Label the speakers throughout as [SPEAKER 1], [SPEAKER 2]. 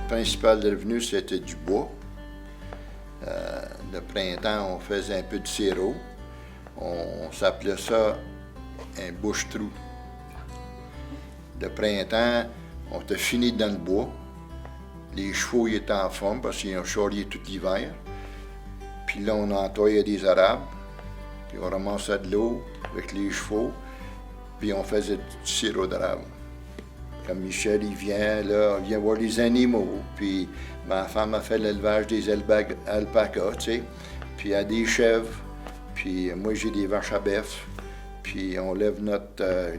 [SPEAKER 1] principal de revenu, c'était du bois. Le printemps, on faisait un peu de sirop. On s'appelait ça un bouche-trou. Le printemps, on était fini dans le bois. Les chevaux ils étaient en forme parce qu'ils ont charrié tout l'hiver. Puis là, on nettoyait des arabes. Puis on ramassait de l'eau avec les chevaux. Puis on faisait du sirop d'arabe. Comme Michel, il vient voir les animaux. Puis ma femme a fait l'élevage des alpacas, tu sais. Puis il y a des chèvres. Puis moi, j'ai des vaches à bœuf. Puis on lève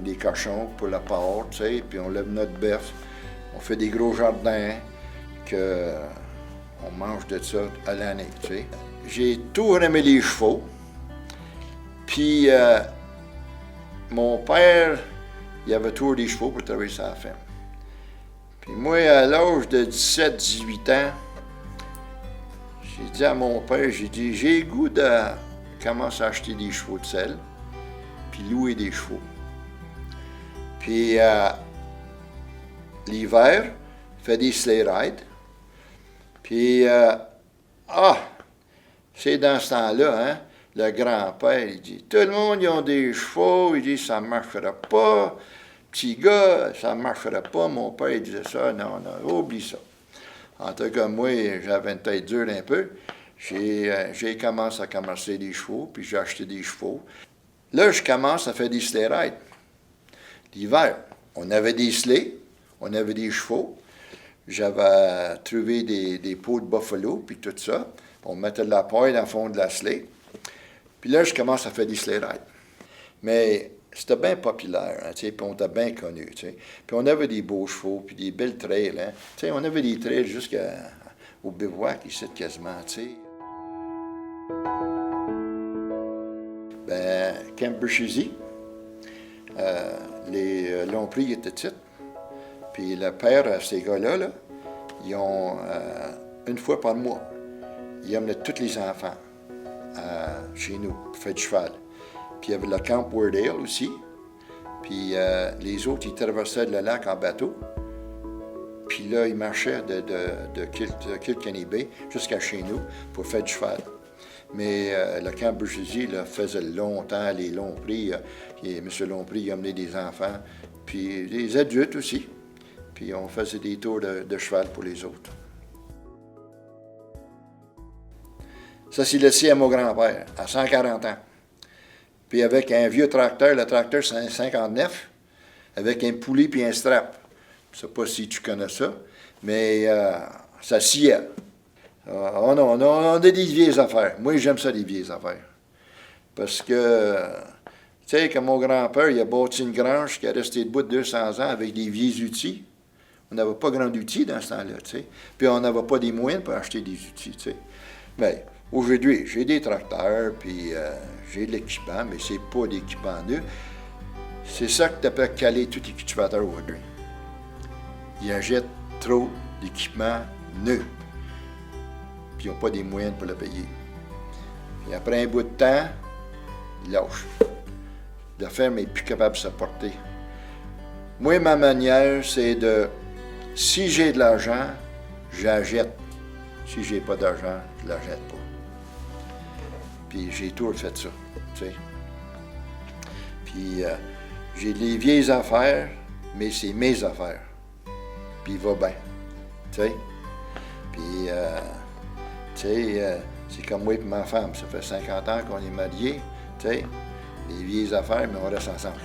[SPEAKER 1] des cochons pour la porc, tu sais. Puis on lève notre bœuf. On fait des gros jardins on mange de ça à l'année, tu sais. J'ai tout aimé les chevaux. Puis mon père, il avait toujours des chevaux pour travailler sur la ferme. Puis moi, à l'âge de 17-18 ans, j'ai dit à mon père, j'ai le goût de commencer à acheter des chevaux de selle, puis louer des chevaux. Puis l'hiver, je fais des sleigh rides. Puis, c'est dans ce temps-là, hein, le grand-père, il dit, tout le monde, ils ont des chevaux, il dit, ça ne marchera pas. Petit gars, ça ne marchera pas. Mon père, il disait ça, non, oublie ça. En tout cas, moi, j'avais une tête dure un peu. J'ai commencé à commercer des chevaux, puis j'ai acheté des chevaux. Là, je commence à faire des sleigh rides. L'hiver, on avait des sleighs, on avait des chevaux. J'avais trouvé des peaux de buffalo, puis tout ça. On mettait de la paille dans le fond de la sleigh. Puis là, je commence à faire des sleigh rides. Mais c'était bien populaire, hein, puis on était bien connus. Puis on avait des beaux chevaux, puis des belles trails. Hein. On avait des trails jusqu'au bivouac ici, quasiment. Ben, Camp Bushizy, les Lomprix étaient titres. Puis le père, ces gars-là, ils ont, une fois par mois, ils amenaient tous les enfants chez nous pour faire du cheval. Puis il y avait le Camp Wardale aussi. Puis les autres, ils traversaient le lac en bateau. Puis là, ils marchaient de Kilkenny Bay jusqu'à chez nous pour faire du cheval. Mais le Camp Bushizy faisait longtemps les Lomprix. M. Lomprix il amenait des enfants, puis des adultes aussi. Puis on faisait des tours de cheval pour les autres. Ça, c'est laissé à mon grand-père, à 140 ans. Puis avec un vieux tracteur, le tracteur c'est un 59, avec un poulie puis un strap. Je ne sais pas si tu connais ça, mais ça sciait. Oh non, on a des vieilles affaires. Moi, j'aime ça, les vieilles affaires. Parce que, tu sais, comme mon grand-père, il a bâti une grange qui a resté debout de 200 ans avec des vieux outils. On n'avait pas grand outils dans ce temps-là, tu sais. Puis on n'avait pas des moyens pour acheter des outils, tu sais. Mais aujourd'hui, j'ai des tracteurs, puis j'ai de l'équipement, mais c'est pas d'équipement neuf. C'est ça que tu appelles caler tout cultivateur aujourd'hui. Ils achètent trop d'équipement neuf. Puis ils n'ont pas des moyens pour le payer. Puis après un bout de temps, ils lâchent. La ferme n'est plus capable de se porter. Moi, ma manière, c'est si j'ai de l'argent, j'achète. Si j'ai pas d'argent, je ne l'achète pas. Puis j'ai toujours fait ça, tu sais. Puis j'ai des vieilles affaires, mais c'est mes affaires. Puis il va bien, tu sais. Puis, tu sais, c'est comme moi et ma femme. Ça fait 50 ans qu'on est mariés, tu sais. Les vieilles affaires, mais on reste ensemble.